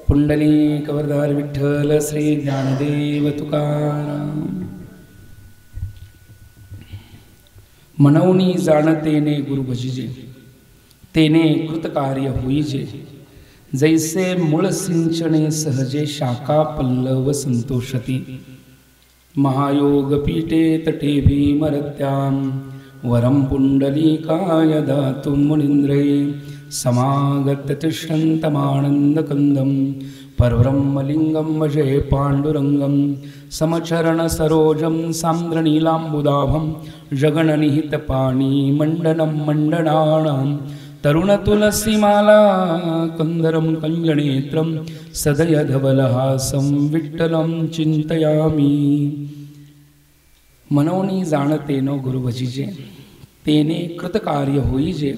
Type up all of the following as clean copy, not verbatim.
पुंडलिक वरदार विठ्ठल श्री ज्ञानदेव तुकाराम। मनवनी जाणतेने गुरु भजिजे, तेने कृतकार्य होईजे। जैसे मूळ सिंचने सहजे, शाखा पल्लव संतोषती। महायोग पीठे तटे भीमरत्यां, वरं पुंडलीकाय दातुं मुनीन्द्रे। समागत तिष्ठन्तमानन्दकन्दं, परब्रह्मलिङ्गं भजे पाण्डुरङ्गं। समचरण सरोजं सान्द्रनीलाम्बुदाभं, जगन्निहितपाणि मण्डनं मण्डनानां। तरुणतुलसीमाला कंदरं कञ्जनेत्रं, सदय धवलहासं विठ्ठलं चिंतयामि। मनवनी जाणतेनो गुरु भजिजे, तेने कृतकार्य होईजे।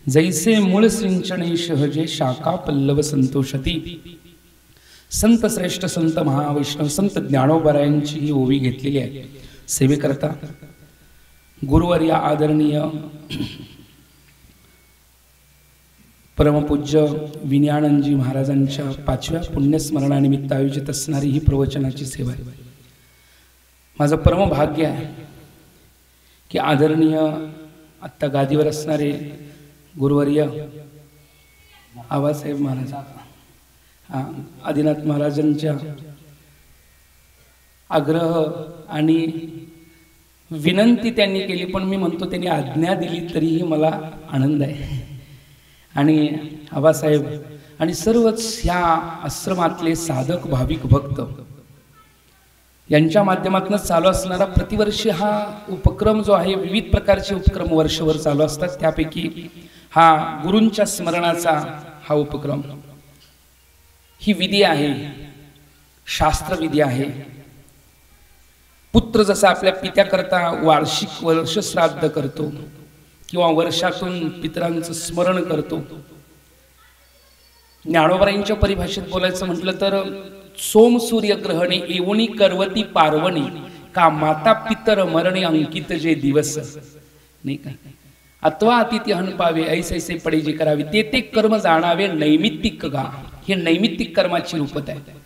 जैसे मूळ सिंचने सहजे, शाखा पल्लव संतोषती। संत श्रेष्ठ संत महावैष्णव संत ज्ञानोबरायांची ही ओवी घेतलेली आहे सेवेकरता। गुरुवर्य आदरणीय परमपूज्य विनयानंदजी महाराजांच्या 5व्या पुण्यस्मरणानिमित्त आयोजित असणारी ही प्रवचनाची सेवा आहे। माझं परम भाग्य आहे की आदरणीय आत्ता गादीवर असणारे गुरुवर्य आबासाहेब महाराज, आदिनाथ महाराजांच्या आग्रह आणि विनंती त्यांनी केली, पण मी म्हणतो त्यांनी आज्ञा दिली तरीही मला आनंद आहे। आणि आबासाहेब आणि सर्वच ह्या आश्रमातले साधक भाविक भक्त यांच्या माध्यमातून चालू असणारा प्रतिवर्षी हा उपक्रम जो आहे, विविध प्रकारचे उपक्रम वर्षभर चालू असतात, त्यापैकी हा गुरूंच्या स्मरणाचा हा उपक्रम ही विधी आहे, शास्त्रविधी आहे। पुत्र जसा आपल्या पित्याकरता वार्षिक वर्षश्राद्ध करतो किंवा वर्षातून पितरांचं स्मरण करतो, ज्ञानोबरायांच्या परिभाषेत बोलायचं म्हटलं तर सोम सूर्य ग्रहणे येऊनी करवती पार्वणी, का माता पितर मरणे अंकित जे दिवस। नाही का, अथवा अतिथी हन पावे ऐसे पडे जे करावे, ते ते कर्म जाणावे नैमित्तिक गा। हे नैमित्तिक कर्माची रूपत आहे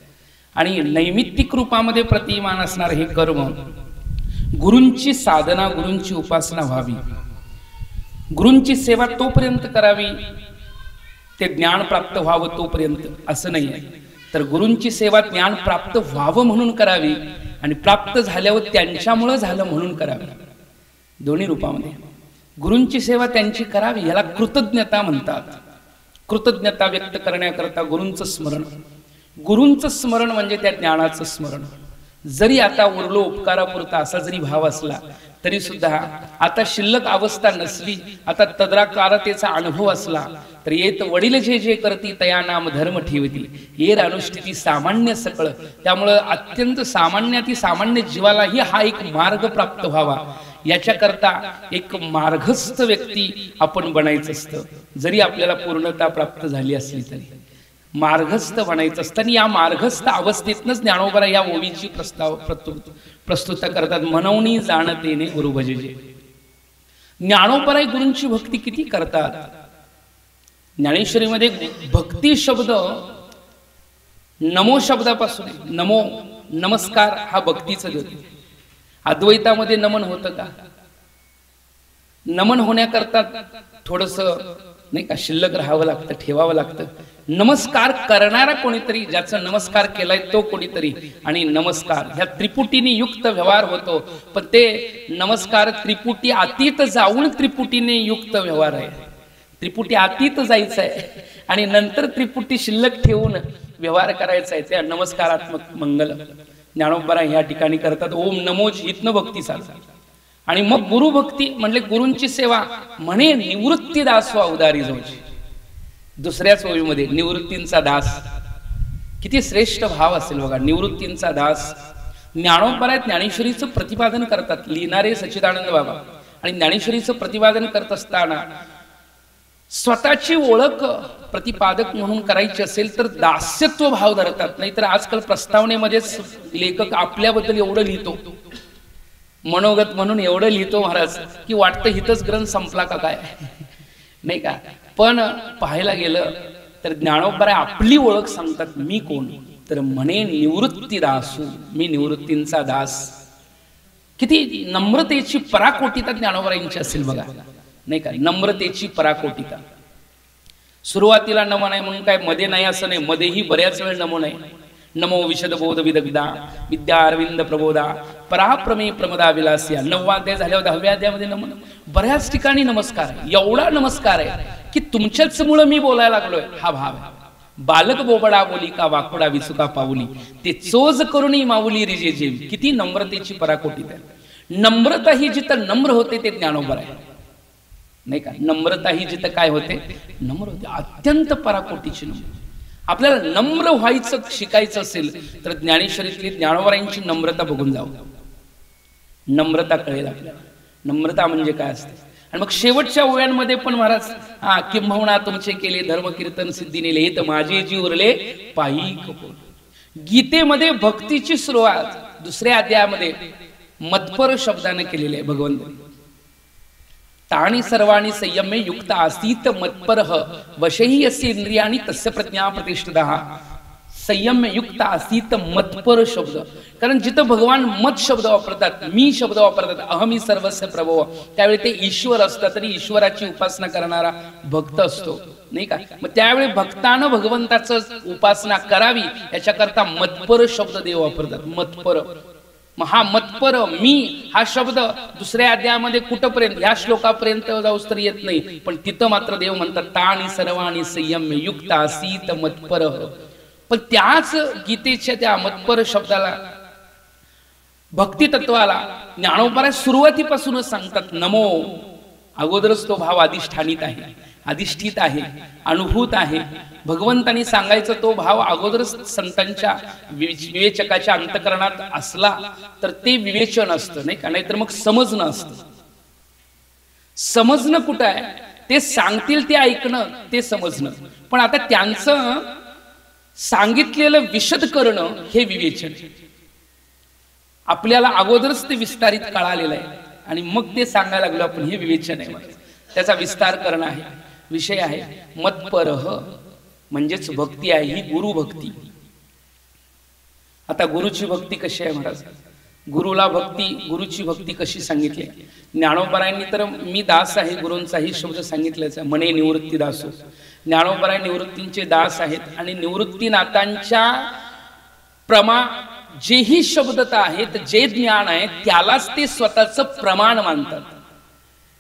आणि नैमित्तिक रूपामध्ये प्रतिमान असणार हे कर्म गुरूंची साधना, गुरूंची उपासना व्हावी, गुरूंची सेवा तोपर्यंत करावी ते ज्ञान प्राप्त व्हावं तोपर्यंत असं नाही आहे, तर गुरूंची सेवा ज्ञान प्राप्त व्हावं म्हणून करावी आणि प्राप्त झाल्यावर त्यांच्यामुळे झालं म्हणून करावी। दोन्ही रूपामध्ये गुरूंची सेवा त्यांची करावी, याला कृतज्ञता म्हणतात। कृतज्ञता व्यक्त करण्याकरता गुरूंचं स्मरण, गुरूंचं स्मरण म्हणजे त्या ज्ञानाचं स्मरण। जरी आता उरलो उपकारापुरता असा जरी भाव असला तरी सुद्धा, आता शिल्लक अवस्था नसली, आता तद्राकारतेचा अनुभव असला तर येत वडील जे जे करती तया नाम धर्म ठेवती। येर अनुष्ठिती सामान्य सकळ, त्यामुळं अत्यंत सामान्याती सामान्य जीवालाही हा एक मार्ग प्राप्त व्हावा याच्याकरता एक मार्गस्थ व्यक्ती आपण बनायचं असतं। जरी आपल्याला पूर्णता प्राप्त झाली असली तरी मार्गस्थ बनायचं असतं आणि या मार्गस्थ अवस्थेतनंच ज्ञानोबरा या ओवीची प्रस्तुत करतात। मनवनी जाणतेने गुरु भजिजे। ज्ञानोबरा गुरूंची भक्ती किती करतात। ज्ञानेश्वरीमध्ये भक्ती शब्द नमो शब्दापासून आहे। नमो नमस्कार हा भक्तीचा देतो। अद्वैतामध्ये नमन होतं का? नमन होण्याकरता थोडस नाही का शिल्लक राहावं लागतं, ठेवावं लागतं। नमस्कार करणारा कोणीतरी, ज्याचं नमस्कार केलाय तो कोणीतरी, आणि नमस्कार ह्या त्रिपुटीने युक्त व्यवहार होतो। पण ते नमस्कार त्रिपुटी अतीत जाऊन त्रिपुटीने युक्त व्यवहार आहे। त्रिपुटी अतीत जायचं आहे आणि नंतर त्रिपुटी शिल्लक ठेवून व्यवहार करायचा आहे, त्या नमस्कारात्मक मंगल ज्ञानोबरा ह्या ठिकाणी करतात। ओम नमोज इथनं भक्ती चालतात। आणि मग गुरुभक्ती म्हणजे गुरूंची सेवा म्हणे निवृत्ती दास वा उदारी जोजी। दुसऱ्याच ओवीमध्ये निवृत्तींचा दास, किती श्रेष्ठ भाव असेल बघा। निवृत्तींचा दास ज्ञानोबरा ज्ञानेश्वरीचं प्रतिपादन करतात, लिहिणारे सच्चिदानंद बाबा। आणि ज्ञानेश्वरीचं प्रतिपादन करत असताना स्वतःची ओळख प्रतिपादक म्हणून करायची असेल तर दास्यत्व भाव धरतात। नाहीतर आजकाल प्रस्तावनेमध्येच लेखक आपल्याबद्दल एवढं लिहितो, मनोगत म्हणून एवढं लिहितो महाराज की वाटतं हितच ग्रंथ संपला का काय, नाही का। पण पाहायला गेलं तर ज्ञानोबा आपली ओळख सांगतात, मी कोण? तर म्हणे निवृत्ती दासू, मी निवृत्तींचा दास. किती नम्रतेची पराकोटीता ज्ञानोबा असेल बघा, नाही का? नम्रतेची पराकोटीता. सुरुवातीला नमो नाही म्हणून काय मध्ये नाही असं नाही, मध्येही बऱ्याच वेळ नमो नाही. नमो विशद बोध विदग्धा विद्या अरविंद प्रबोधा पराप्रमे प्रमदा विलासिया. 9वा अध्याय झाल्यावर 10व्या अध्यायामध्ये नमो. बऱ्याच ठिकाणी नमस्कार आहे. एवढा नमस्कार आहे की तुमच्याच मुळे मी बोलायला लागलोय हा भाव आहे. बालक बोबडा बोली का वाकुडा विचुका पाऊली, ते चोज करुणी माऊली रिजे जेव. किती नम्रतेची पराकोटी आहे. नम्रता ही जिथं नम्र होते ते ज्ञानोबा आहे, नाही का? नम्रता ही जिथं काय होते, नम्र होते. अत्यंत पराकोटीची नम्र. आपल्याला नम्र व्हायचं शिकायचं असेल तर ज्ञानेश्वरीतली ज्ञानोबांची नम्रता बघून जाऊ. नम्रता कळेल आपल्याला, नम्रता म्हणजे काय असते. आणि मग शेवटच्या ओव्यांमध्ये पण महाराज किंबहुना तुमचे केले धर्म कीर्तन सिद्धी नेले, हे तर माझे जी उरले पायी कपोल. गीतेमध्ये भक्तीची सुरुवात 2ऱ्या अध्यायामध्ये मतपर शब्दाने केलेले आहे भगवंतांनी. ताणी सर्वाणी संयमे युक्त आसीत मत्परः वशेही असे इंद्रियाणी तस्य प्रज्ञा प्रतिष्ठितः. संयम युक्त आसीत मतपर शब्द, कारण जिथं भगवान मत शब्द वापरतात, मी शब्द वापरतात, अहमी सर्वस्य प्रभव, त्यावेळी ते ईश्वर असतात. तरी ईश्वराची उपासना करणारा भक्त असतो, नाही का? मग त्यावेळी भक्तानं भगवंताचं उपासना करावी याच्याकरता मतपर शब्द देव वापरतात. मतपर. मग हा मतपर मी हा शब्द 2ऱ्या अध्यायामध्ये कुठपर्यंत, ह्या श्लोकापर्यंत जाऊस तर येत नाही, पण तिथं मात्र देव म्हणतात ताणी सर्वाणी संयम्य युक्त आसीत मतपर. पण त्याच गीतेच्या त्या मतपर शब्दाला, भक्ती तत्वाला ज्ञानोबा सुरुवातीपासूनच सांगतात नमो. अगोदरच तो भाव अधिष्ठानित आहे, अधिष्ठित आहे, अनुभूत आहे. भगवंतांनी सांगायचं तो भाव अगोदरच संतांच्या विवेचकाच्या अंतकरणात असला तर ते विवेचन असतं, नाही का? नाहीतर मग समजणं असतं. समजणं कुठं आहे? ते सांगतील ते ऐकणं, ते समजणं. पण आता त्यांचं सांगितलेलं विशद करणं हे विवेचन. आपल्याला अगोदरच ते विस्तारित कळालेलं आहे आणि मग ते सांगायला लागलो आपण, हे विवेचन आहे. त्याचा विस्तार करणं आहे, विषय आहे. मतपरह म्हणजेच भक्ती आहे, ही गुरु भक्ती. आता गुरुची भक्ती कशी आहे महाराज? गुरुला भक्ती, गुरुची भक्ती कशी सांगितली? ज्ञानोबारायांनी तर मी दास आहे गुरूंचाही शब्द सांगितल्याचा, म्हणे निवृत्ती दासो. ज्ञानोबाराय निवृत्तींचे दास आहेत आणि निवृत्तीनाथांच्या जेही शब्दता आहेत, जे ज्ञान आहे त्यालाच ते स्वतःचं प्रमाण मानतात.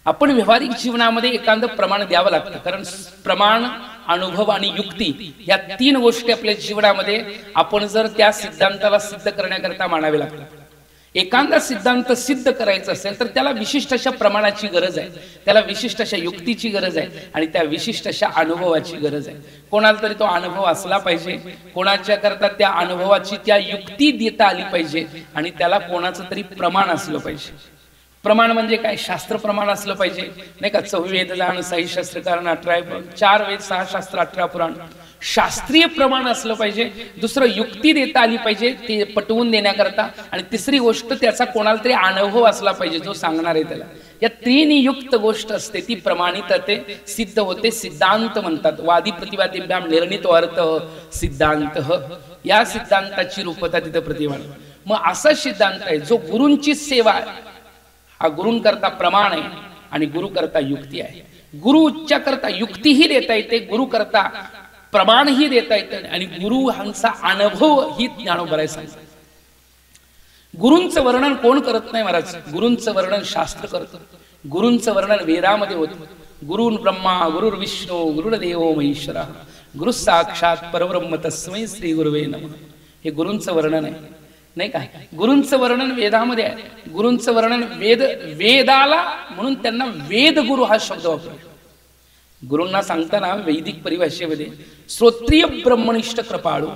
आपण व्यावहारिक जीवनामध्ये एखादं प्रमाण द्यावं लागतं, कारण प्रमाण, अनुभव आणि युक्ती या 3 गोष्टी आपल्या जीवनामध्ये आपण जर त्या सिद्धांताला सिद्ध करण्याकरता मानावे लागतात. एखादा सिद्धांत सिद्ध करायचा असेल तर त्याला विशिष्ट अशा प्रमाणाची गरज आहे, त्याला विशिष्ट अशा युक्तीची गरज आहे आणि त्या विशिष्ट अशा अनुभवाची गरज आहे. कोणाला तरी तो अनुभव असला पाहिजे, कोणाच्या करता त्या अनुभवाची त्या युक्ती देता आली पाहिजे आणि त्याला कोणाचं तरी प्रमाण असलं पाहिजे. प्रमाण म्हणजे काय? शास्त्र प्रमाण असलं पाहिजे, नाही का? 4 वेद जाण 6 शास्त्र कारण 18 4 वेद 6 शास्त्र 18 पुराण. शास्त्रीय प्रमाण असलं पाहिजे. दुसरं युक्ती देता आली पाहिजे ते पटवून देण्याकरता. आणि तिसरी गोष्ट त्याचा कोणाला तरी अनुभव असला पाहिजे जो सांगणार आहे त्याला. या 3 युक्त गोष्ट असते ती प्रमाणित होते, सिद्ध होते. सिद्धांत म्हणतात. वादी प्रतिवादीभ्याम निर्णितो अर्थ सिद्धांत. या सिद्धांताची रूपता तिथे प्रतिमा. मग असा सिद्धांत आहे जो गुरूंची सेवा आहे. हा गुरूंकरता प्रमाण आहे आणि गुरु करता युक्ती आहे. गुरुच्या करता युक्तीही देता येते, गुरु करता प्रमाणही देता येते आणि गुरु ह्यांचा अनुभव ही ज्ञानोबा सांगतात. गुरूंचं वर्णन कोण करत नाही महाराज? गुरूंचं वर्णन शास्त्र करतं. गुरूंचं वर्णन वेदामध्ये होतं. गुरुर् ब्रह्मा गुरुर्विष्णू गुरुर्देवो महेश्वरा गुरु साक्षात परब्रह्म तस्मै श्री गुरुवे नमः. हे गुरूंचं वर्णन आहे, नाही का? गुरूंचं वर्णन वेदामध्ये आहे. गुरूंचं वर्णन वेदाला म्हणून त्यांना वेद गुरु हा शब्द वापरला. गुरूंना सांगताना वैदिक परिभाषेमध्ये श्रोत्रिय ब्रह्मनिष्ठ कृपाळू.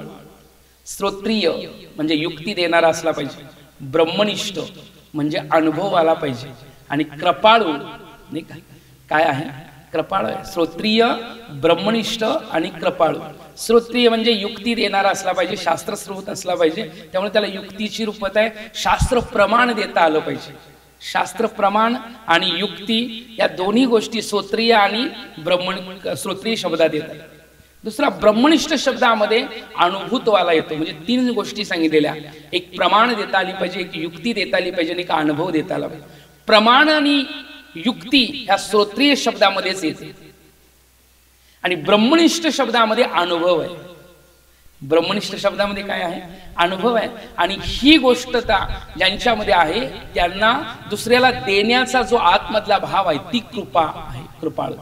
श्रोत्रिय म्हणजे युक्ती देणारा असला पाहिजे, ब्रह्मनिष्ठ म्हणजे अनुभव आला पाहिजे आणि कृपाळू, नाही का? काय आहे? कृपाळू आहे. श्रोत्रिय, ब्रह्मनिष्ठ आणि कृपाळू. श्रोत्रिय म्हणजे युक्ती देणारा असला पाहिजे, शास्त्रश्रोत असला पाहिजे, त्यामुळे त्याला युक्तीची रूपता आहे. शास्त्र प्रमाण देता आलं पाहिजे. शास्त्र प्रमाण आणि युक्ती या दोन्ही गोष्टी श्रोत्रिय आणि श्रोत्रिय शब्दात येतात. दुसरा ब्रह्मनिष्ठ शब्दामध्ये अनुभूतवाला येतो, म्हणजे 3 गोष्टी सांगितलेल्या, एक प्रमाण देता आली पाहिजे, एक युक्ती देता आली पाहिजे आणि एक अनुभव देता आला पाहिजे. प्रमाण आणि युक्ती ह्या श्रोत्रिय शब्दामध्येच येते आणि ब्रह्मनिष्ठ शब्दामध्ये अनुभव आहे. ब्रह्मनिष्ठ शब्दामध्ये काय आहे? अनुभव आहे. आणि ही गोष्ट ज्यांच्यामध्ये आहे त्यांना दुसऱ्याला देण्याचा जो आतमधला भाव आहे ती कृपा आहे, कृपाळू.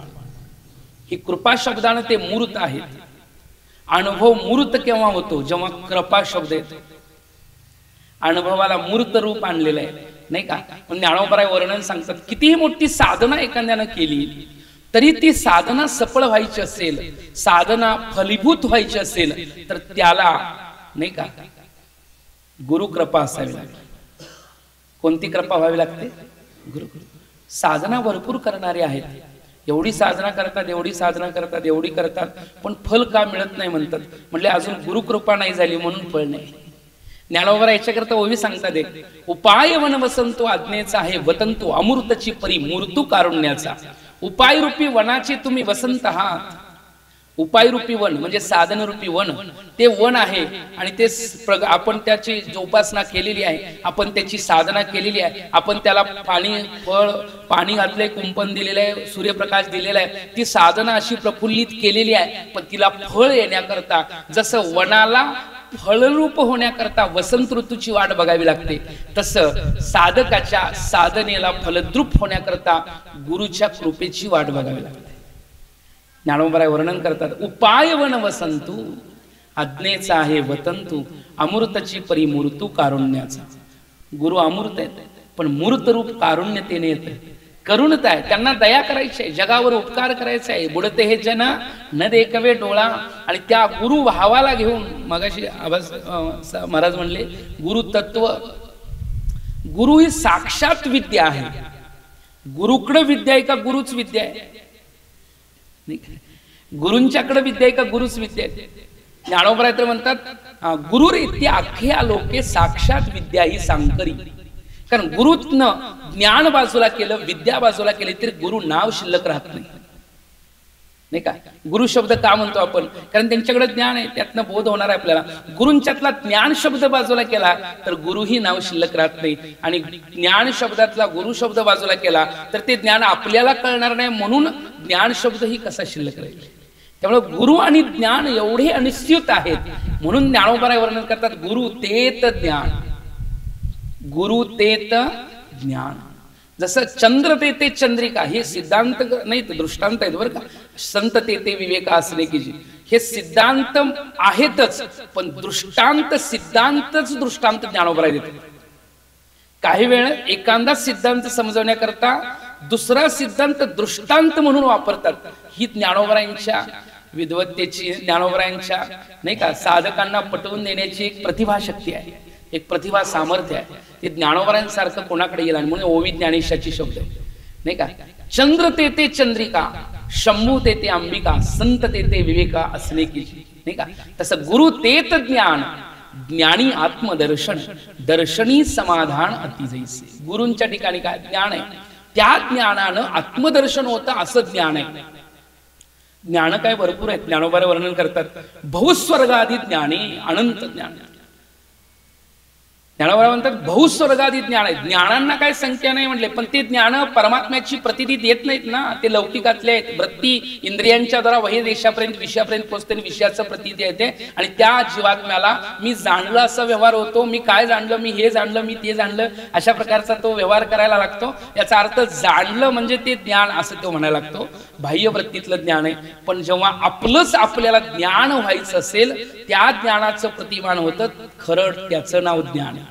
ही कृपा शब्दाने ते मूर्त आहेत. अनुभव मूर्त केव्हा होतो? जेव्हा कृपा शब्द येतो. अनुभवाला मूर्त रूप आणलेलं आहे, नाही का? पण ज्ञानोबराय वर्णन सांगतात, कितीही मोठी साधना एखाद्यानं केली तरी ती साधना सफळ व्हायची असेल, साधना फलीभूत व्हायची असेल तर त्याला, नाही का, गुरु कृपा असावी लागते. कोणती कृपा व्हावी लागते? गुरु. साधना भरपूर करणारे आहेत, एवढी साधना करतात, एवढी साधना करतात, एवढी करतात, पण फल का मिळत नाही म्हणतात. म्हणजे अजून गुरुकृपा नाही झाली म्हणून फळ नाही. ज्ञानोबा याच्याकरता ओवी सांगतात, एक उपाय वन वसंतो आज्ञेचा आहे वतंतो अमृतची परी मूर्तू कारुण्याचा. उपाय रूपी वनाचे तुम्ही वसंत आहात. उपाय रूपी वन म्हणजे साधन रूपी वन, ते वन आहे आणि ते आपण त्याची जोपासना केलेली आहे, आपण त्याची साधना केलेली आहे, आपण त्याला पाणी घातलंय, कुंपण दिलेलं आहे, सूर्यप्रकाश दिलेला आहे, ती साधना अशी प्रफुल्लित केलेली आहे. पण तिला फळ येण्याकरता, जसं वनाला फळरूप होण्याकरता वसंत ऋतूची वाट बघावी लागते, तसं साधकाच्या साधनेला फलद्रूप होण्याकरता गुरुच्या कृपेची वाट बघावी लागते. ज्ञानोबराय वर्णन करतात, उपाय वन वसंतू आज्ञेचा आहे वतंतू अमृतची परी मूर्तू कारुण्याचा. गुरु अमृत आहेत, पण मूर्त रूप कारुण्यतेने येते, करुणता आहे, त्यांना दया करायची आहे, जगावर उपकार करायचा आहे. बुडते हे जन न देखवे डोळा. आणि त्या गुरु भावाला घेऊन मगाशी महाराज म्हणले, गुरु तत्व, गुरु ही साक्षात विद्या आहे. गुरुकडे विद्या आहे का गुरुच विद्या आहे? गुरूंच्याकडे विद्या आहे का गुरुच विद्या आहे? ज्ञानोबराय तर म्हणतात, गुरु इत्या अख्या लोके साक्षात विद्या ही सांकरी. कारण गुरुतनं ज्ञान बाजूला केलं, विद्या बाजूला केली तरी गुरु नाव शिल्लक राहत नाही, नाही का? गुरु शब्द का म्हणतो आपण? कारण त्यांच्याकडे ज्ञान आहे, त्यातनं बोध होणार आहे आपल्याला. गुरूंच्यातला ज्ञान शब्द बाजूला केला तर गुरु ही नाव शिल्लक राहत नाही, आणि ज्ञान शब्दातला गुरु शब्द बाजूला केला तर ते ज्ञान आपल्याला कळणार नाही, म्हणून ज्ञान शब्द ही कसा शिल्लक राहील? त्यामुळे गुरु आणि ज्ञान एवढे अनिश्चित आहेत, म्हणून ज्ञानोबराय वर्णन करतात, गुरु तेत ज्ञान, गुरु तेत ज्ञान. जसं चंद्र तेते चंद्रिका, हे सिद्धांत नाही तर दृष्टांत आहेत बरं का. संत तेते विवेका असणे की, हे सिद्धांत आहेतच, पण दृष्टांत सिद्धांतच दृष्टांत ज्ञानोबराय देतात. काही वेळ एखादा सिद्धांत समजवण्याकरता दुसरा सिद्धांत दृष्टांत म्हणून वापरतात. ही ज्ञानोबरायांच्या विद्वत्तेची, ज्ञानोबरायांच्या, नाही का, साधकांना पटवून देण्याची एक प्रतिभा शक्ती आहे, एक प्रतिभा सामर्थ्य आहे. ते ज्ञानोबरायांसारखं कोणाकडे येईल? आणि म्हणून ओवी ज्ञानेशाची शब्द आहे, नाही का. चंद्र तेते चंद्रिका, शंभू तेते अंबिका, संत तेते विवेका असणे की, नाही का. तसं गुरु तेत ज्ञान, ज्ञानी आत्मदर्शन, दर्शनी समाधान अतिजैसे. गुरूंच्या ठिकाणी काय ज्ञान आहे, त्या ज्ञानानं आत्मदर्शन होतं, असं ज्ञान आहे. ज्ञान काय भरपूर आहेत. ज्ञानोबराय वर्णन करतात, बहुस्वर्गादी ज्ञाने अनंत ज्ञान. ज्ञानोबराय म्हणतात बहुस्वर्गादी ज्ञान आहे. ज्ञानांना काय संख्या नाही म्हटले, पण ते ज्ञान परमात्म्याची प्रतिती देत नाहीत ना, ते लौकिकातले आहेत. वृत्ती इंद्रियांच्या द्वारा वही देशापर्यंत विषयापर्यंत पोहोचते, विषयाचं प्रतिती येते, आणि त्या जीवात्म्याला मी जाणलं असा व्यवहार होतो. मी काय जाणलं, मी हे जाणलं, मी ते जाणलं, अशा प्रकारचा तो व्यवहार करायला लागतो. याचा अर्थ जाणलं म्हणजे ते ज्ञान असं तो म्हणायला लागतो. बाह्य वृत्तीतलं ज्ञान आहे. पण जेव्हा आपलंच आपल्याला ज्ञान व्हायचं असेल, त्या ज्ञानाचं प्रतिमान होतं खरं, त्याचं नाव ज्ञान.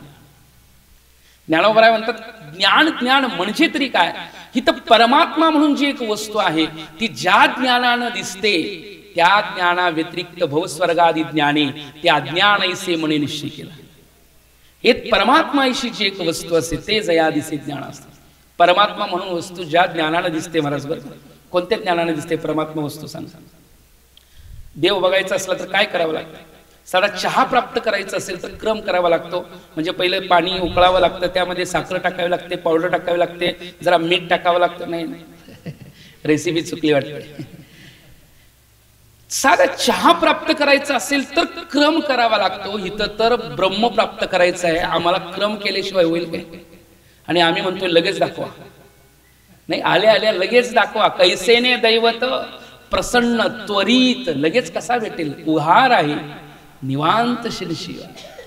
ज्ञानोबराय म्हणतात, ज्ञान ज्ञान म्हणजे तरी काय? ही तर परमात्मा म्हणून जी एक वस्तू आहे, ती ज्या ज्ञानानं दिसते त्या ज्ञाना व्यतिरिक्त बहुस्वर्गादी ज्ञाने त्या ज्ञानैसे म्हणे निश्चय केला. हे परमात्माशी जी एक वस्तू असते ते जया दिसे ज्ञान असते. परमात्मा म्हणून वस्तू ज्या ज्ञानानं दिसते, महाराज बरं, कोणत्या ज्ञानानं दिसते परमात्मा वस्तू? सांग. देव बघायचा असला तर काय करावं लागतं? साधा चहा प्राप्त करायचा असेल तर क्रम करावा लागतो. म्हणजे पहिले पाणी उकळावं लागतं, त्यामध्ये साखर टाकावी लागते, पावडर टाकावी लागते, जरा मीठ टाकावं लागतं. नाही, रेसिपी चुकली वाटते. साधा चहा प्राप्त करायचा असेल तर क्रम करावा लागतो. इथं तर ब्रह्म प्राप्त करायचं आहे, आम्हाला क्रम केल्याशिवाय होईल काय? आणि आम्ही म्हणतोय लगेच दाखवा. नाही, आल्या आल्या लगेच दाखवा. कैसेने दैवत प्रसन्न त्वरित, लगेच कसा भेटेल? उहार आहे निवांत शिरशी.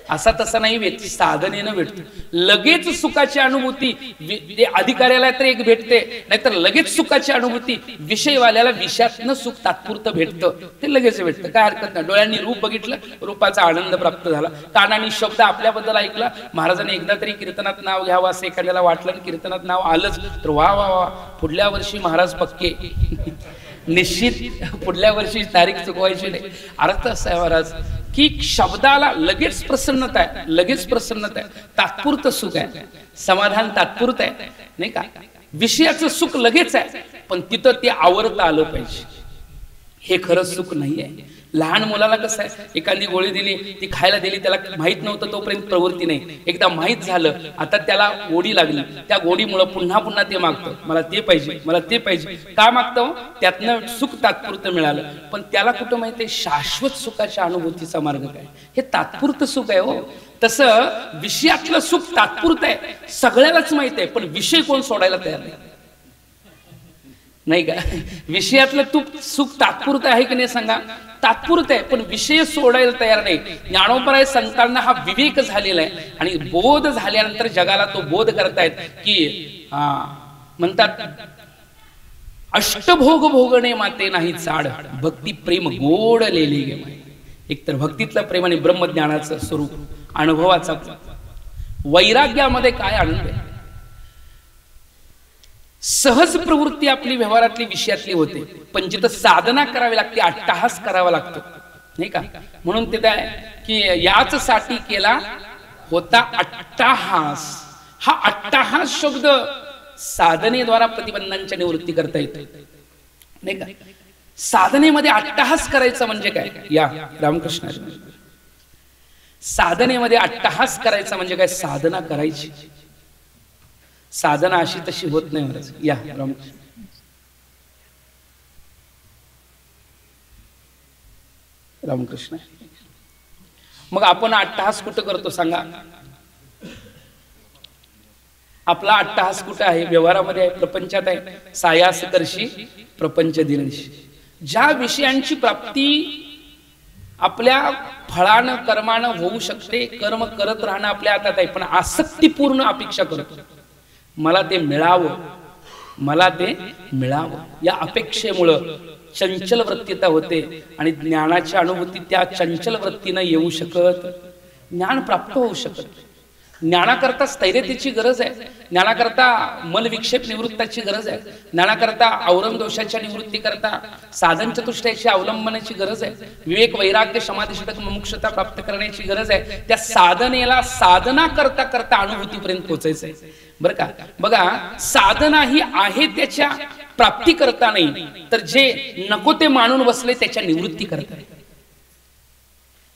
असा तसा नाही भेट, साधनेनं भेटतो. लगेच सुखाची अनुभूती अधिकाऱ्याला तर एक भेटते, नाहीतर लगेच सुखाची अनुभूती विषयवाल्याला विषयातनं सुख तात्पुरतं भेटतं, ते लगेच भेटतं. काय हरकत नाही. डोळ्यांनी रूप बघितलं, रूपाचा आनंद प्राप्त झाला. कानाने शब्द आपल्याबद्दल ऐकला. महाराजांनी एकदा तरी कीर्तनात नाव घ्यावं असं एखाद्याला वाटलं आणि कीर्तनात नाव आलंच तर वा वा वा, पुढल्या वर्षी महाराज पक्के निश्चित. पुढल्या वर्षी तारीख चुकवायची नाही. अर्थ असा आहे महाराज की शब्दाला लगेच प्रसन्नता आहे, लगेच प्रसन्नता आहे, तात्पुरतं सुख आहे, समाधान तात्पुरतं आहे, नाही का? विषयाचं सुख लगेच आहे, पण तिथं ते आवरता आलं पाहिजे. हे खरं सुख नाही आहे. लहान मुलाला कसं आहे, एखादी गोळी दिली, ती खायला दिली, त्याला माहित नव्हतं तोपर्यंत प्रवृत्ती नाही. एकदा माहित झालं, आता त्याला गोडी लागली, त्या गोडीमुळे पुन्हा पुन्हा ते मागतं, मला ते पाहिजे, मला ते पाहिजे. का मागतं? त्यातनं सुख तात्पुरतं मिळालं, पण त्याला कुठं माहिती आहे शाश्वत सुखाच्या अनुभूतीचा मार्ग काय? हे तात्पुरतं सुख आहे हो. तसं विषयातलं सुख तात्पुरतं आहे, सगळ्यालाच माहित आहे, पण विषय कोण सोडायला तयार नाही, नाही का? विषयातलं सुख तात्पुरतं आहे की नाही सांगा? तात्पुरतं आहे, पण विषय सोडायला तयार नाही. ज्ञानोपराय संतांना हा विवेक झालेला आहे आणि बोध झाल्यानंतर जगाला तो बोध करतायत की म्हणतात अष्टभोग भोगणे माते नाही चाड, भक्ती प्रेम गोड लेली गे माय. एकतर भक्तीतलं प्रेम आणि ब्रह्मज्ञानाचं स्वरूप, अनुभवाचा. वैराग्यामध्ये काय आनंद आहे? सहज प्रवृत्ती आपली व्यवहारातली विषयातली होते, पण जिथं साधना करावी लागते, अट्टहास करावा लागतो, नाही का? म्हणून ते काय की याच साठी केला होता अट्टहास. हा अट्टहास शब्द साधनेद्वारा प्रतिबंधांच्या निवृत्ती करता येते, नाही का? साधनेमध्ये अट्टहास करायचा म्हणजे काय? या रामकृष्ण, साधनेमध्ये अट्टहास करायचा म्हणजे काय? साधना करायची. साधना अशी तशी होत नाही महाराज. या रामकृष्ण. मग आपण अट्टहास कुठं करतो सांगा? आपला अट्टहास कुठं आहे? व्यवहारामध्ये आहे, प्रपंचात आहे. सायास करशी प्रपंच दिनशी. ज्या विषयांची प्राप्ती आपल्या फळानं कर्मानं होऊ शकते, कर्म करत राहणं आपल्या हातात आहे, पण आसक्तीपूर्ण अपेक्षा करतो, मला ते मिळावं, मला ते मिळावं. या अपेक्षेमुळं चंचल वृत्तीता होते आणि ज्ञानाची अनुभूती त्या चंचल वृत्तीनं येऊ शकत, ज्ञान प्राप्त होऊ शकत. ज्ञानाकरता स्थैर्यतेची गरज आहे, ज्ञानाकरता मलविक्षेप निवृत्ताची गरज आहे, ज्ञानाकरता औरंग दोषाच्या निवृत्ती करता साधन चतुष्टयाची अवलंबनाची गरज आहे, विवेक वैराग्य समाधी षटक मुमुक्षता प्राप्त करण्याची गरज आहे. त्या साधनेला साधना करता करता अनुभूतीपर्यंत पोहोचायचं आहे, बरं का? बघा, साधना ही आहे त्याच्या प्राप्ती करता नाही, तर जे नको ते मानून बसले त्याच्या निवृत्ती करता आहे.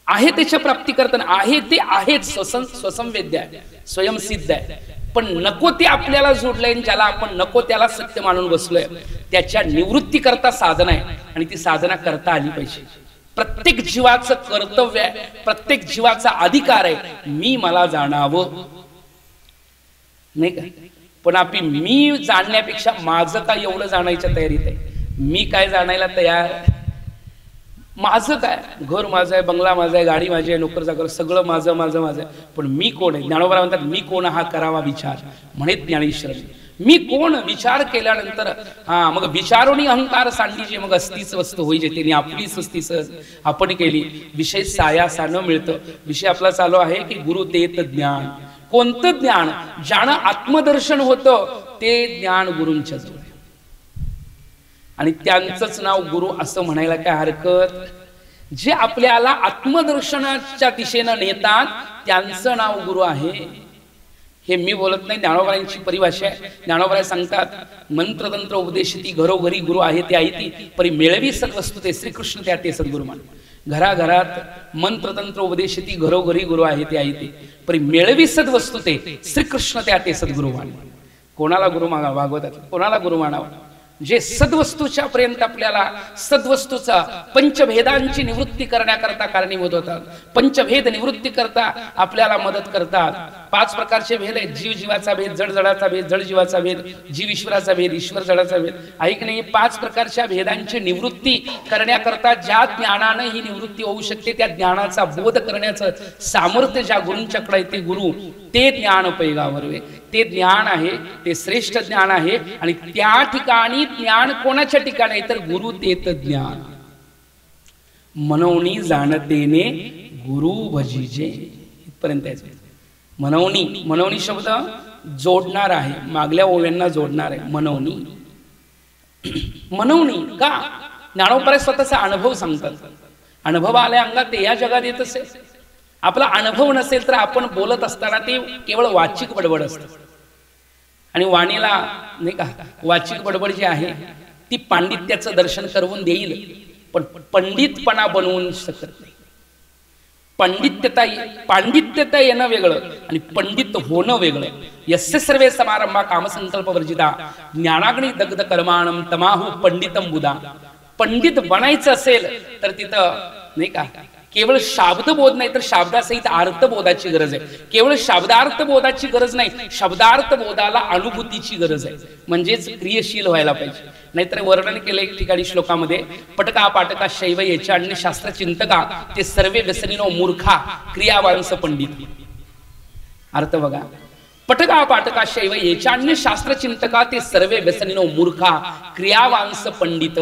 त्याच्या प्राप्ती करताना आहे ते आहेच, स्वसंवेद्य आहे, स्वयंसिद्ध आहे. पण नको ते आपल्याला जोडलंय, ज्याला आपण नको त्याला सत्य मानून बसलोय, त्याच्या निवृत्ती करता साधना आहे आणि ती साधना करता आली पाहिजे. प्रत्येक जीवाचं कर्तव्य आहे, प्रत्येक जीवाचा अधिकार आहे, मी मला जाणावं, नाही का? पण आपली मी जाणण्यापेक्षा माझं काय एवढं जाणायच्या तयारीत आहे. मी काय जाणायला तयार? माझं काय? घर माझं आहे, बंगला माझा आहे, गाडी माझी आहे, नोकर चाकर सगळं माझं माझं माझं आहे, पण मी कोण आहे? ज्ञानोबा म्हणतात मी कोण हा करावा विचार, म्हणे ज्ञानेश्वर. मी कोण विचार केल्यानंतर मग विचारोनी अहंकार सांडीजे, मग अस्तीच वस्तू होई जेते. आणि आपली सस्ती सहज आपण केली, विषय सायासानं मिळतं. विषय आपला चालू आहे की गुरु देत ज्ञान. कोणतं ज्ञान? ज्यानं आत्मदर्शन होतं ते ज्ञान गुरूंच्या जवळ, आणि त्यांचंच नाव गुरु असं म्हणायला काय हरकत? जे आपल्याला आत्मदर्शनाच्या दिशेनं नेतात त्यांचं नाव गुरु आहे. हे मी बोलत नाही, ज्ञानोबांची परिभाषा आहे. ज्ञानोबा सांगतात मंत्रतंत्र उपदेशिती घरोघरी गुरु आहे ते आहे ती, परी मेळवी सद्वस्तू ते श्रीकृष्ण त्या ते सद्गुरु मान. घराघरात मंत्रतंत्र उपदेशिती घरोघरी गुरु आहे ते आहे ते, परी मेळवी सद्वस्तू ते श्रीकृष्ण त्या ते सद्गुरु मान. कोणाला गुरु मागा? भागवतात कोणाला गुरु मानावा? जे सद्वस्तूच्या पर्यंत आपल्याला सद्वस्तूचा पंचभेदांची निवृत्ती करण्याकरता कारणीभूत होतात, पंचभेद निवृत्ती करता आपल्याला मदत करतात. 5 प्रकारचे भेद आहेत, जीव जीवाचा भेद, जड जडाचा भेद, जड जीवाचा भेद, जीव ईश्वराचा भेद, ईश्वर जडाचा भेद. ऐक नाही, 5 प्रकारच्या भेदांची निवृत्ती करण्याकरता ज्या ज्ञानाने ही निवृत्ती होऊ शकते त्या ज्ञानाचा बोध करण्याचं सामर्थ्य ज्या गुरूंच्याकडे आहे, ते गुरु ते ज्ञान पैगावरवे, ते ज्ञान आहे, ते श्रेष्ठ ज्ञान आहे. आणि त्या ठिकाणी ज्ञान कोणाच्या ठिकाणी आहे तर गुरु तेत ज्ञान मनवणी जाणतेने गुरु भजीजे. इथपर्यंत आहे. मनवणी शब्द जोडणार आहे, मागल्या ओव्यांना जोडणार आहे. मनवणी का? ज्ञानोबराय स्वतःचा अनुभव सांगतात. अनुभव आल्या अंगात ते या जगात येत असेल. आपला अनुभव नसेल तर आपण बोलत असताना ते केवळ वाचिक बडबड असते. आणि वाणीला नाही का, वाचिक बडबड जी आहे ती पांडित्याचं दर्शन करवून देईल, पण पंडितपणा बनवून शकत नाही. पांडित्यता येणं वेगळं आणि पंडित होणं वेगळं. यस्य सर्वे समारंभा कामसंकल्प वर्जिता ज्ञानाग्नी दग्ध कर्माणम तमाहु पंडितम बुधा. पंडित बनायचं असेल तर तिथं नाही का केवळ शाब्दबोध नाही तर शाब्दासहित अर्थबोधाची गरज आहे. केवळ शब्दार्थ बोधाची गरज नाही, शब्दार्थ बोधाला अनुभूतीची गरज आहे. म्हणजेच क्रियशील व्हायला पाहिजे. नाहीतर वर्णन केलं एक ठिकाणी श्लोकामध्ये, पटका पाटका शैव याच्या अन्य शास्त्र चिंतका ते सर्वे व्यसनीनो मूर्खा क्रियावांस पंडित. अर्थ बघा, पटका पाटका शैव याच्या अन्य शास्त्र चिंतका ते सर्वे व्यसनीनो मूर्खा क्रियावांस पंडित.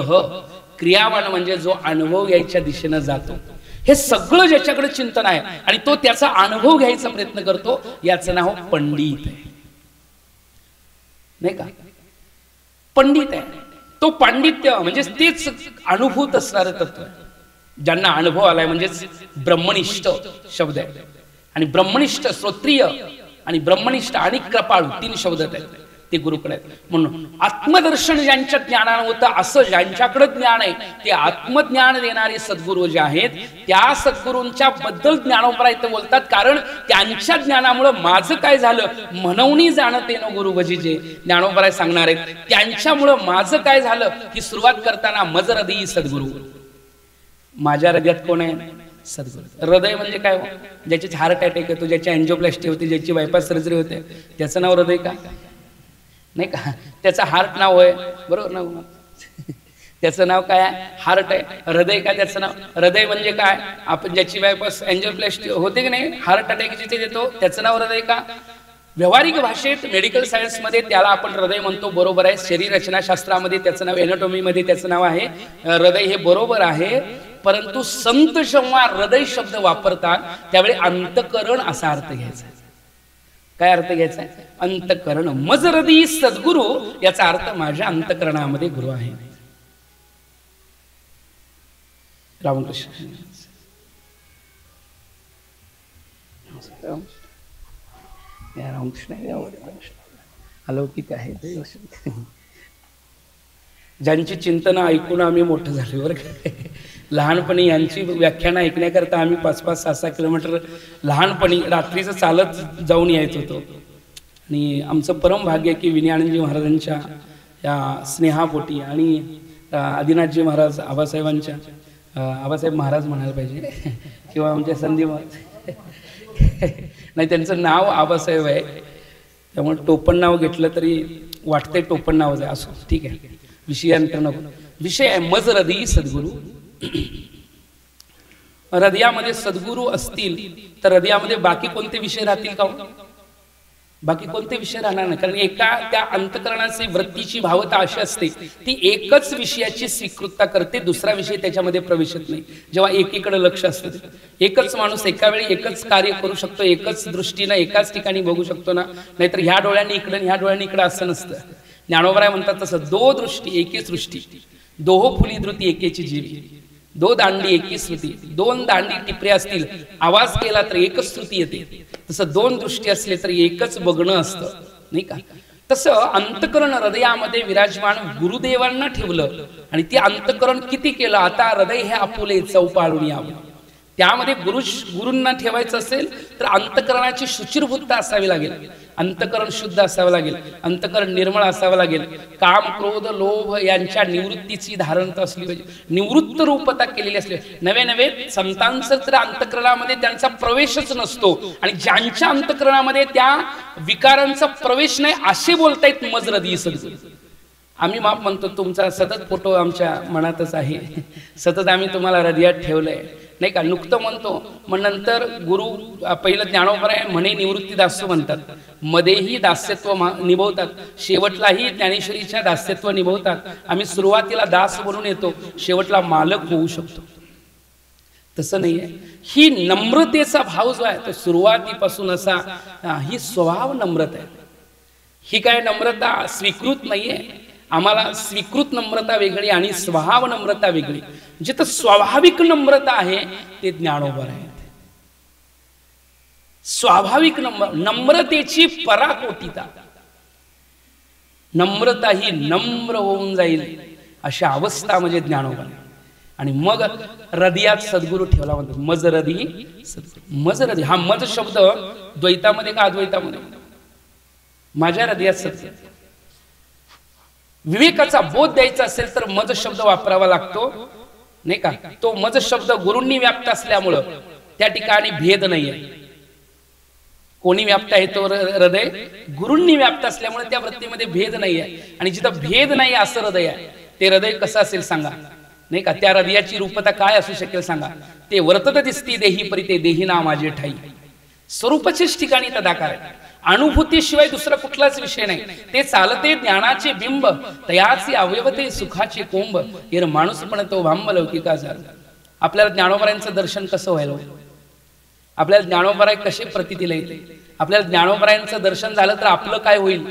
क्रियावान म्हणजे जो अनुभव यायच्या दिशेनं जातो. हे सगळं ज्याच्याकडे चिंतन आहे आणि तो त्याचा अनुभव घ्यायचा प्रयत्न करतो, याचं नाव पंडित आहे. नाही का? पंडित आहे तो. पांडित्य म्हणजे तेच अनुभूत असणारं तत्व आहे. ज्यांना अनुभव आलाय म्हणजेच ब्रह्मनिष्ठ शब्द आहे. आणि ब्रह्मनिष्ठ श्रोत्रिय आणि ब्रह्मनिष्ठ आणि कृपाळू 3 शब्द आहेत ते गुरुकडे आहेत. म्हणून आत्मदर्शन ज्यांच्या ज्ञानानं होतं, असं ज्यांच्याकडे ज्ञान आहे ते आत्मज्ञान देणारे सद्गुरू जे आहेत त्या सद्गुरूंच्या बद्दल ज्ञानोबराय इथं बोलतात. कारण त्यांच्या ज्ञानामुळे माझं काय झालं म्हणवणी जाणते न गुरु भजीजे. ज्ञानोबराय सांगणार आहेत त्यांच्यामुळं माझं काय झालं ही सुरुवात करताना मज हृदयी सद्गुरू. माझ्या हृदयात कोण आहे? सद्गुरू. हृदय म्हणजे काय? ज्याची हार्ट अटॅक येतो, ज्याची अँजिओप्लास्टी होती, ज्याची बायपास सर्जरी होते, त्याचं नाव हृदय का? नाही का? त्याचं हार्ट नाव आहे, बरोबर ना? त्याचं नाव काय आहे? हार्ट आहे. हृदय का त्याचं नाव? हृदय म्हणजे काय? आपण ज्याची बायपास अँजिओप्लास्टी होते की नाही, हार्ट अटॅक जिथे देतो त्याचं नाव हृदय का? व्यावहारिक भाषेत मेडिकल सायन्स मध्ये त्याला आपण हृदय म्हणतो, बरोबर आहे. शरीर रचना शास्त्रामध्ये त्याचं नाव, एनाटॉमी मध्ये त्याचं नाव आहे हृदय, हे बरोबर आहे. परंतु संत जेव्हा हृदय शब्द वापरतात त्यावेळी अंतकरण असा अर्थ घ्यायचा. काय अर्थ घ्यायचा? अंतकरण. मज हृदयी सद्गुरू याचा अर्थ माझ्या अंतकरणामध्ये गुरु आहे. रामकृष्ण. रामकृष्ण अलौकिक आहे. ज्यांची चिंतन ऐकून आम्ही मोठं झालो बरं का. लहानपणी यांची व्याख्यान ऐकण्याकरता आम्ही 5-5, 6-6 किलोमीटर लहानपणी रात्रीचं चालत जाऊन यायच होतो. आणि आमचं परम भाग्य की विनयानंदजी महाराजांच्या या स्नेहापोटी आणि आदिनाथजी महाराज, आबासाहेबांच्या, आबासाहेब महाराज म्हणायला पाहिजे किंवा आमच्या संदीप नाही, त्यांचं नाव आबासाहेब आहे त्यामुळे टोपण नाव घेतलं तरी वाटतंय टोपण नावच आहे. असो, ठीक आहे, विषयांतर नको. विषय आहे मज हृदयी सद्गुरू. हृदयामध्ये सद्गुरू असतील तर हृदयामध्ये बाकी कोणते विषय राहतील का? बाकी कोणते विषय राहणार नाही. कारण एका त्या अंतकरणाची वृत्तीची भावता अशी असते ती एकच विषयाची स्वीकृतता करते, दुसरा विषय त्याच्यामध्ये प्रवेशत नाही. जेव्हा एकीकडे लक्ष असतं, एकच माणूस एका वेळी एकच कार्य करू शकतो, एकच दृष्टीनं एकाच ठिकाणी बघू शकतो ना. नाहीतर ह्या डोळ्यांनी इकडे ह्या डोळ्यांनी इकडे असं नसतं. ज्ञानोबराय म्हणतात तसं, दो दृष्टी एकी सृष्टी, दोहो फुली धृती एकेची जीवी, दो दांडी एकी श्रुती. 2 दांडी टिपऱ्या असतील, आवाज केला तर एकच श्रुती येते. तसं 2 दृष्टी असले तर एकच बघणं असतं, नाही का? तसं अंतकरण हृदयामध्ये विराजमान गुरुदेवांना ठेवलं आणि ते अंतकरण किती केलं. आता हृदय हे आपुले चौपाळून यावं, त्यामध्ये गुरूंना ठेवायचं असेल तर अंतकरणाची शुचिरभूतता असावी लागेल, अंतकरण शुद्ध असावं लागेल, अंतकरण निर्मळ असावं लागेल, काम क्रोध लोभ यांच्या निवृत्तीची धारणता असली पाहिजे, निवृत्त रूपता केलेली असली. नवे नवे संतांचं तर अंतकरणामध्ये त्यांचा प्रवेशच नसतो आणि ज्यांच्या अंतकरणामध्ये त्या विकारांचा प्रवेश नाही असे बोलतायत मजरदी सद्गुरू. आम्ही माप म्हणतो तुमचा सतत फोटो आमच्या मनातच आहे, सतत आम्ही तुम्हाला हृदयात ठेवलंय नाही का. नुकतं म्हणतो मग नंतर गुरु पहिलं ज्ञानोबराय म्हणे निवृत्ती दास्य म्हणतात, मध्येही दास्यत्व निभवतात, शेवटलाही ज्ञानेश्वरीच्या दास्यत्व निभवतात. आम्ही सुरुवातीला दास बनून येतो, शेवटला मालक होऊ शकतो. तसं नाहीये. ही नम्रतेचा भाव जो आहे तो सुरुवातीपासून असा ही स्वभाव नम्रता आहे. ही काय नम्रता स्वीकृत नाहीये. आम्हाला स्वीकृत नम्रता वेगळी आणि स्वभाव नम्रता वेगळी. जिथं स्वाभाविक नम्रता आहे ते ज्ञानोबर आहे. स्वाभाविक नम्रतेची पराकोटीता, नम्रता ही नम्र होऊन जाईल अशा अवस्था म्हणजे ज्ञानोबर आहे. आणि मग हृदयात सद्गुरू ठेवला म्हणतात मजरदी सद्गुरू. मजरदी हा मज शब्द द्वैतामध्ये का अद्वैतामध्ये? माझ्या हृदयात सद्गुरू. विवेकाचा बोध द्यायचा असेल तर मज शब्द वापरावा लागतो नाही का. तो मज शब्द गुरूंनी व्याप्त असल्यामुळं त्या ठिकाणी भेद नाहीये. कोणी व्याप्त आहे तो हृदय गुरूंनी व्याप्त असल्यामुळे त्या वृत्तीमध्ये भेद नाहीये. आणि जिथं भेद नाही असं हृदय आहे ते हृदय कसं असेल सांगा नाही का. त्या हृदयाची रूपता काय असू शकेल सांगा. ते वर्तत दिसती देही परी ते देही ना माझे ठाई. स्वरूपाचेच ठिकाणी तदाकार आहे. अनुभूतीशिवाय दुसरा कुठलाच विषय नाही. ते चालते ज्ञानाचे बिंब तयाचे अवयवते सुखाचे कोंब येर माणूस पण तो भांब लौकिका झाला. आपल्याला ज्ञानोबरायांचं दर्शन कसं व्हायला? आपल्याला ज्ञानोबराय कसे प्रतीतीला येते? आपल्याला ज्ञानोबरायांचं दर्शन झालं तर आपलं काय होईल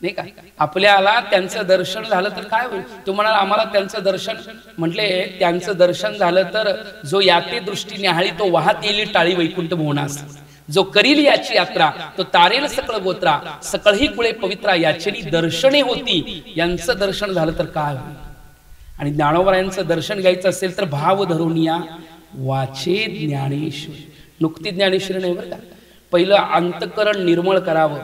नाही का. आपल्याला त्यांचं दर्शन झालं तर काय होईल? तो म्हणाला आम्हाला त्यांचं दर्शन म्हटले त्यांचं दर्शन झालं तर जो याते दृष्टी न्याहाळी तो वाहत येईल टाळी वैकुंठ भुवनास. जो करील याची यात्रा तो तारेल सकळ गोत्रा सकळ ही कुळे पवित्रा याची दर्शने होती. यांचं दर्शन झालं तर काय होईल? आणि ज्ञानोबरायांचं दर्शन घ्यायचं असेल तर भाव धरून या वाचे ज्ञानेश्वर. नुकती ज्ञानेश्वरी नाही बरं का. पहिलं अंतकरण निर्मळ करावं.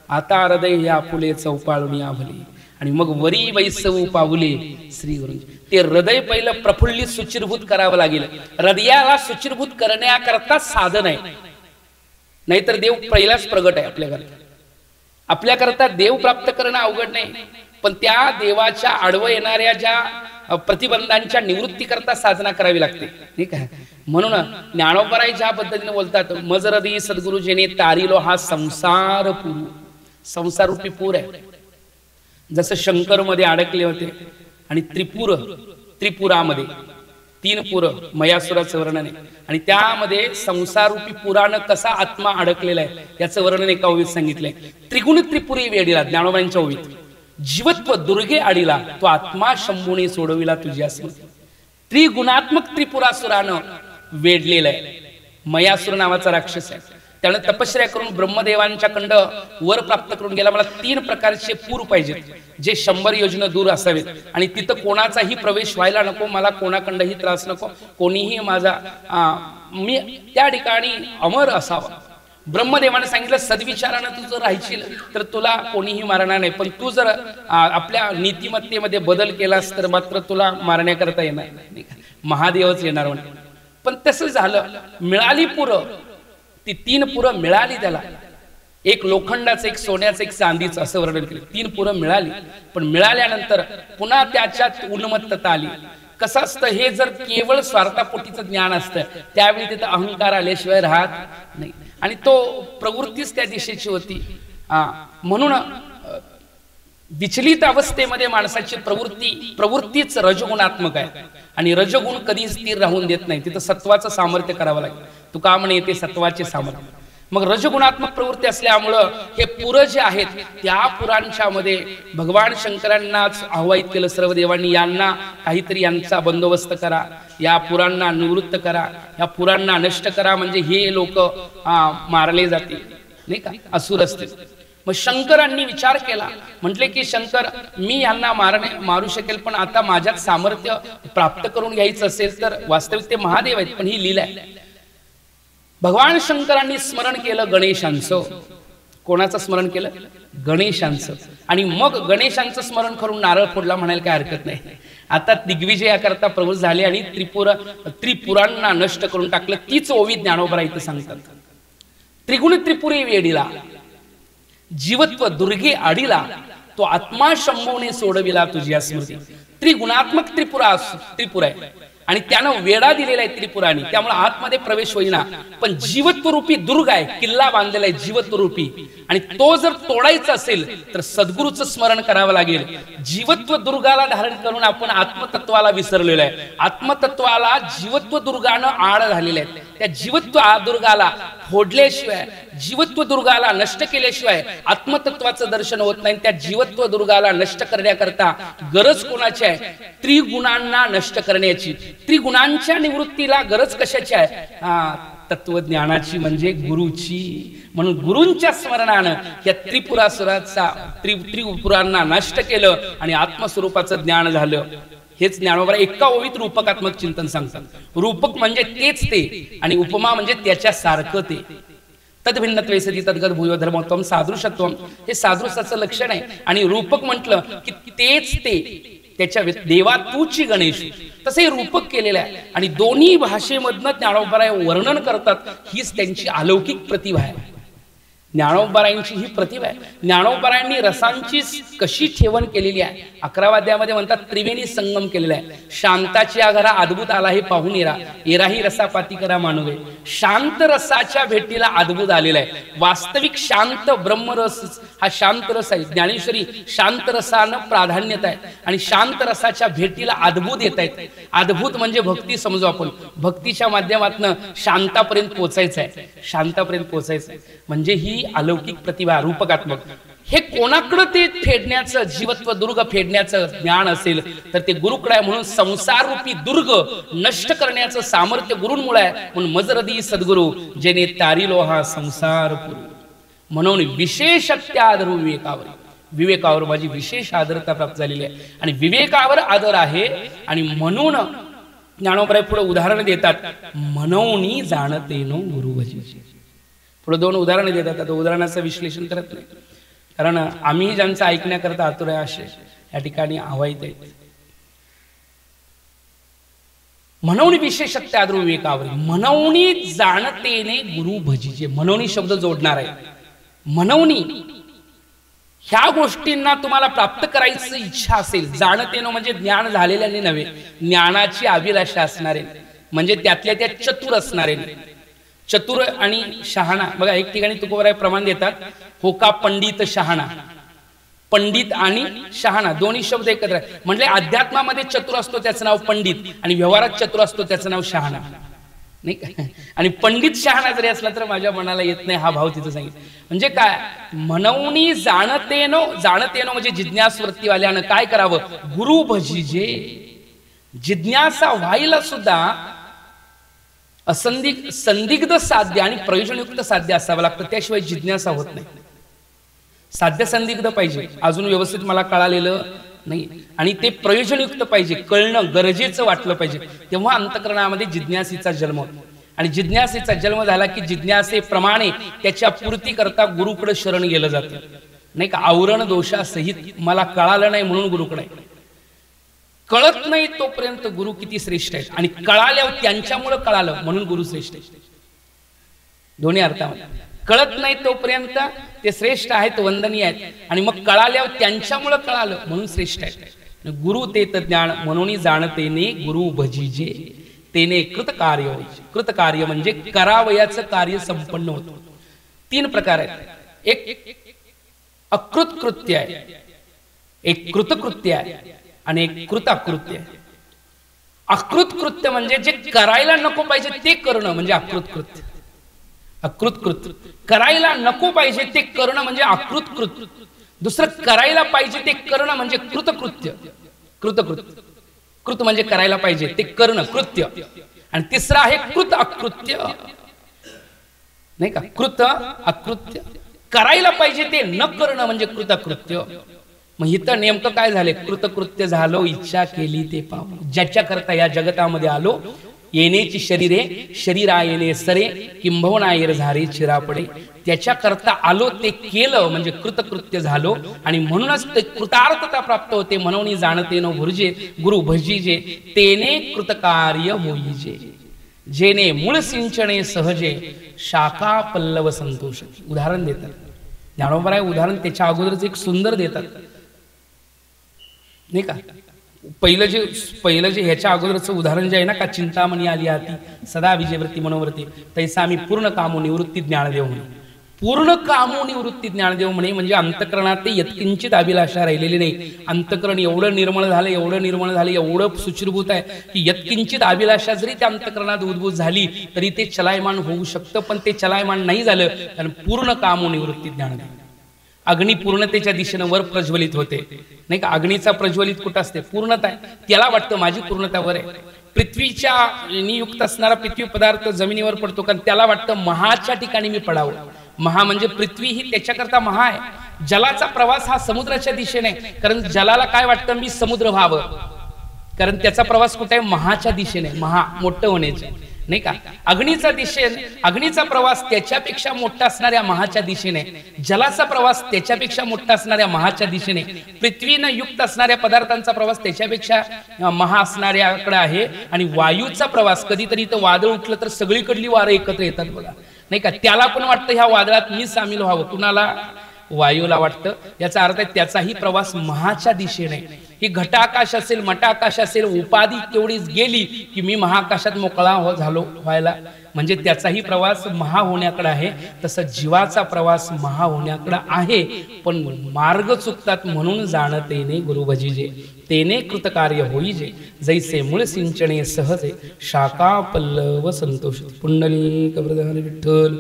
आता हृदय ह्या फुले चौपाळून या भले आणि मग वरी वैसवू पावले श्री गुरु. ते हृदय पहिलं प्रफुल्लित सुचिरभूत करावं लागेल. हृदयाला सुचिरभूत करण्याकरता साधन आहे. नाहीतर देव पहिलाच प्रगट आहे आपल्याकरता. आपल्याकरता देव प्राप्त करणं अवघड नाही, पण त्या देवाच्या आडवं येणाऱ्या ज्या प्रतिबंधांच्या निवृत्ती करता साधना करावी लागते ठीक आहे. म्हणून ज्ञानोबराय ज्या पद्धतीने बोलतात मजरदी सद्गुरु जेने तारिलो हा संसार पूर. संसार रूपी पूर आहे. जसं शंकर मध्ये अडकले होते आणि त्रिपुरामध्ये 3 पुर मयासुराचं वर्णन आहे आणि त्यामध्ये संसारूपी पुराण कसा आत्मा अडकलेला आहे याचं वर्णन एका ओवीत सांगितलंय. त्रिगुण त्रिपुरी वेडीला ज्ञानोबांच्या ओवीत जीवत्व दुर्गे आडीला तो आत्मा शंभूने सोडविला तुझ्या स्मृती. त्रिगुणात्मक त्रिपुरासुरानं वेडलेला आहे. मयासुर नावाचा राक्षस आहे. त्याने तपश्चर्या करून ब्रह्मदेवांच्या कंड वर प्राप्त करून गेला. मला 3 प्रकारचे पूर पाहिजेत जे 100 योजन दूर असावेत आणि तिथं कोणाचाही प्रवेश व्हायला नको. मला कोणाकडंही त्रास नको. कोणीही माझा मी त्या ठिकाणी अमर असावा. ब्रह्मदेवाने सांगितलं सद्विचारानं तू जर राहायशील तर तुला कोणीही मारणार नाही, पण तू जर आपल्या नीतिमत्तेमध्ये बदल केलास तर मात्र तुला मारण्याकरता येणार नाही. महादेवच येणार म्हणे. पण तसं झालं. मिळाली पुरं, ती 3 पुरं मिळाली त्याला. एक लोखंडाचं, एक सोन्याचं, एक चांदीचं असं वर्णन केलं. 3 पुरं मिळाली, पण मिळाल्यानंतर पुन्हा त्याच्यात उन्मत्तता आली. कसं असतं हे जर केवळ स्वार्थापोटीचं ज्ञान असतं त्यावेळी तिथं अहंकार आल्याशिवाय राहत नाही आणि तो प्रवृत्तीच त्या दिशेची होती. म्हणून विचलित अवस्थेमध्ये माणसाची प्रवृत्तीच रजगुणात्मक आहे आणि रजगुण कधी स्थिर राहून देत नाही. तिथं सत्वाचं सामर्थ्य करावं लागेल. तुका म्हणे ते सत्वाचे सामर्थ्य. मग रजगुणात्मक प्रवृत्ती असल्यामुळं हे पुरं जे आहेत त्या पुरांच्या मध्ये भगवान शंकरांनाच आवाहित केलं सर्व देवांनी. यांना काहीतरी यांचा बंदोबस्त करा, या पुरांना निवृत्त करा, या पुरांना नष्ट करा, म्हणजे हे लोक मारले जातील नाही का, असुर असतील. मग शंकरांनी विचार केला. म्हटले की शंकर मी यांना मारू शकेल, पण आता माझ्यात सामर्थ्य प्राप्त करून घ्यायचं असेल तर वास्तविक ते महादेव आहेत, पण ही लीला आहे. भगवान शंकरांनी स्मरण केलं गणेशांचं. कोणाचं स्मरण केलं? गणेशांचं. आणि मग गणेशांचं स्मरण करून नारळ फोडला म्हणायला काय हरकत नाही. आता दिग्विजयाकरता प्रभू झाले आणि त्रिपुरांना नष्ट करून टाकलं. तीच ओवी ज्ञानोबा इथं सांगतात. त्रिगुण त्रिपुरी वेडीला, जीवत्व दुर्गे आडीला, तो आत्मा शंभूने सोडविला तुझ्या स्मृती. त्रिगुणात्मक त्रिपुरा आहे आणि त्यानं वेडा दिलेला आहे त्रिपुरानी, त्यामुळे आतमध्ये प्रवेश होईना. पण जीवत्व रूपी दुर्ग आहे, किल्ला बांधलेला आहे जीवत्व रूपी, आणि तो जर तोडायचा असेल तर सद्गुरूचं स्मरण करावं लागेल. जीवत्व दुर्गाला धारण करून आपण आत्मतत्वाला विसरलेलो आहे. आत्मतत्वाला जीवत्व दुर्गानं आड झालेले आहे. त्या जीवत्व दुर्गाला फोडल्याशिवाय, जीवत्व दुर्गाला नष्ट केल्याशिवाय आत्मतत्वाचं दर्शन होत नाही. त्या जीवत्व दुर्गाला नष्ट करण्याकरता गरज कोणाची आहे? त्रिगुणांना नष्ट करण्याची. त्रिगुणांच्या निवृत्तीला गरज कशाची आहे? तत्वज्ञानाची, म्हणजे गुरुची. म्हणून गुरूंच्या स्मरणानं या त्रिपुरांना नष्ट केलं आणि आत्मस्वरूपाचं ज्ञान झालं. हेच ज्ञानोबा एका ओवीत रूपकात्मक चिंतन सांगतात. रूपक म्हणजे तेच ते, आणि उपमा म्हणजे त्याच्या सारखं ते. तद्भिन्नत्वे सती तद्गत भूयो धर्मोत्तम सादृशत्वम, हे सादृशाचं लक्षण आहे. आणि रूपक म्हटलं की तेच ते, त्याच्या देवा तूची गणेश, तसे रूपक केलेलं आहे. आणि दोन्ही भाषेमधनं ज्ञानोबा वर्णन करतात. हीच त्यांची अलौकिक प्रतिभा आहे. ज्ञानोबारायांची ही प्रतिभा आहे. ज्ञानोबारायांनी रसांची कशी ठेवण केलेली आहे. 11व्या अध्यायामध्ये म्हणतात त्रिवेणी संगम केलेला आहे. शांताची घरा अद्भुत आला हे पाहून एराही रसापाती करा मानवे. शांत रसाच्या भेटीला अद्भुत आलेला आहे. वास्तविक शांत ब्रह्मरस हा शांत रस आहे. ज्ञानेश्वरी शांत रसानं प्राधान्यता आहे आणि शांत रसाच्या भेटीला अद्भुत येत आहेत. अद्भुत म्हणजे भक्ती समजू आपण. भक्तीच्या माध्यमातून शांतापर्यंत पोहोचायचं आहे. शांतापर्यंत पोहोचायचं आहे म्हणजे ही अलौकिक प्रतिभा रूपकात्मक. हे कोणाकडे ते फेडण्याचं, जीवत्व दुर्ग फेडण्याचं ज्ञान असेल तर ते गुरुकडे आहे. म्हणून संसार रूपी दुर्ग नष्ट करण्याचं सामर्थ्य गुरूंमुळे आहे. म्हणून मजरदी सद्गुरु जेने तारिलो हा संसार पुरू. म्हणून विशेष आदर विवेकावर, विवेकावर माझी विशेष आदरता प्राप्त झालेली आहे आणि विवेकावर आदर आहे. आणि म्हणून ज्ञानोबा पुढे उदाहरण देतात. मनोनी जाणतेनो गुरु भजी. पुढे 2 उदाहरणं देतात. आता उदाहरणाचं विश्लेषण करत नाही, कारण आम्ही ज्यांचं ऐकण्याकरता आतुर आहे असे या ठिकाणी आवाहित आहेत. मनोनी विशेष आदर विवेकावर, मनोनी जाणतेने गुरु भजीचे. मनोनी शब्द जोडणार आहे. मनोनी ह्या गोष्टींना तुम्हाला प्राप्त करायची इच्छा असेल, जाणतेनो म्हणजे ज्ञान झालेल्याने नव्हे, ज्ञानाची अभिलाषा असणारे, म्हणजे त्यातल्या त्या चतुर असणारे. चतुर आणि शहाणा, बघा एक ठिकाणी तुकोबराय प्रमाण देतात, हो का पंडित शहाणा. पंडित आणि शहाणा दोन्ही शब्द एकत्र आहे. म्हणजे अध्यात्मामध्ये चतुर असतो त्याचं नाव पंडित आणि व्यवहारात चतुर असतो त्याचं नाव शहाणा, नाही का? आणि पंडित शहाणा जरी असला तर माझ्या मनाला येत नाही हा भाव तिथं सांगितलं. म्हणजे काय? मनवणी जाणतेनो, जाणतेनो म्हणजे जिज्ञासवृत्तीवाल्यानं काय करावं? गुरु भजीजे. जिज्ञासा व्हायला सुद्धा संदिग्ध साध्य आणि प्रयोजनयुक्त साध्य असावं लागतं, त्याशिवाय जिज्ञासा होत नाही. साध्य संदिग्ध पाहिजे, अजून व्यवस्थित मला कळालेलं नाही, आणि ते प्रयोजनयुक्त पाहिजे, कळणं गरजेचं वाटलं पाहिजे, तेव्हा अंतःकरणामध्ये जिज्ञासेचा जन्म होतो. आणि जिज्ञासेचा जन्म झाला की जिज्ञासेप्रमाणे त्याच्या पूर्ती करता गुरुकडे शरण गेलं जातं, नाही का? आवरण दोषासहित मला कळालं नाही म्हणून गुरुकडे. कळत नाही तोपर्यंत गुरु किती श्रेष्ठ आहेत, आणि कळाल्यावर त्यांच्यामुळे कळालं म्हणून गुरु श्रेष्ठ आहेत. दोन्ही अर्थामध्ये कळत नाही तोपर्यंत ते श्रेष्ठ आहेत, वंदनीय आहेत, आणि मग कळाल्यावर त्यांच्यामुळे कळालं म्हणून श्रेष्ठ आहेत. गुरु तेत ज्ञान म्हणून जाणतेने गुरु भजीजे तेने कृतकार्य होईचे. कृतकार्य म्हणजे करावयाचं कार्य संपन्न होतं. 3 प्रकार आहेत. एक अकृत कृत्य आहे, एक कृतकृत्य आहे आणि एक कृताकृत्य आहे. अकृत कृत्य म्हणजे जे करायला नको पाहिजे ते करणं म्हणजे अकृत कृत्य. अकृत कृत्य करायला नको पाहिजे ते करणं म्हणजे अकृत कृत्य. दुसरं करायला पाहिजे ते करणं म्हणजे कृतकृत्य. कृतकृत्य, कृत म्हणजे करायला पाहिजे ते करणं, कृत्य. आणि तिसरं आहे कृत अकृत्य, नाही का? कृत अकृत्य, करायला पाहिजे ते न करणं म्हणजे कृतकृत्य. मग इथं नेमकं काय झाले? कृतकृत्य झालो, इच्छा केली ते पाव. ज्याच्या करता या जगतामध्ये आलो येणेची शरीरे शरीरा येणे सरे किंबहुना येर झारे चिरापडे त्याच्या करता आलो ते केलं म्हणजे कृतकृत्य झालो आणि म्हणूनच ते कृतार्थता प्राप्त होते म्हणून जाणते न भुर्जे गुरु भजीजे तेने कृतकार्य होईजे जेने मूळ सिंचने सहजे शाखा पल्लव संतोष उदाहरण देतात ज्ञानोबराय उदाहरण त्याच्या अगोदरच एक सुंदर देतात नाही का पहिलं जे ह्याच्या अगोदरचं उदाहरण जे आहे ना का चिंतामणी आली आती सदा विजयवृत्ती मनोवृत्ती तैसा आम्ही पूर्ण कामो निवृत्ती ज्ञानदेव म्हणे पूर्ण कामो निवृत्ती ज्ञानदेव म्हणे म्हणजे अंतकरणात ते यत्किंचित अभिलाषा राहिलेली नाही अंतकरण एवढं निर्मळ झालं एवढं सुचिरभूत आहे की यत्किंचित अभिलाषा जरी त्या अंतकरणात उद्भूत झाली तरी ते चलायमान होऊ शकतं पण ते चलायमान नाही झालं कारण पूर्ण कामो निवृत्ती ज्ञानदेव अग्नी पूर्णतेच्या दिशेने वर प्रज्वलित होते नाही का अग्नीचा प्रज्वलित कुठं असते पूर्णता आहे त्याला वाटतं माझी पूर्णता वर आहे पृथ्वीच्या नियुक्त असणारा पृथ्वी पदार्थ जमिनीवर पडतो कारण त्याला वाटतं महाच्या ठिकाणी मी पडावं महा म्हणजे पृथ्वी ही त्याच्याकरता महा आहे जलाचा प्रवास हा समुद्राच्या दिशेने कारण जलाला काय वाटतं मी समुद्र व्हावं कारण त्याचा प्रवास कुठे आहे महाच्या दिशेने महा मोठं होण्याचे नाही का अग्नीचा प्रवास त्याच्यापेक्षा मोठा असणाऱ्या महाच्या दिशेने जलाचा प्रवास त्याच्यापेक्षा मोठा असणाऱ्या महाच्या दिशेने पृथ्वीनं युक्त असणाऱ्या पदार्थांचा प्रवास त्याच्यापेक्षा महा असणाऱ्याकडे आहे आणि वायूचा प्रवास कधीतरी तर वादळ उठलं तर सगळीकडली वारं एकत्र येतात बघा नाही का त्याला पण वाटतं ह्या वादळात मी सामील व्हावं कुणाला वायूला वाटतं याचा अर्थ आहे त्याचाही प्रवास महाच्या दिशेने ही घटाकाश असेल मटाकाश असेल उपाधी तेवढीच गेली की मी महाकाशात मोकळा व्हायला म्हणजे त्याचाही प्रवास महा होण्याकडे आहे तसं जीवाचा प्रवास महा होण्याकडे आहे पण मार्ग चुकतात म्हणून जाणतेने गुरु भजीजे तेने कृतकार्य होईजे जैसे मूळ सिंचने सहजे शाखा पल्लव संतोष पुंडलिक वरदान विठ्ठल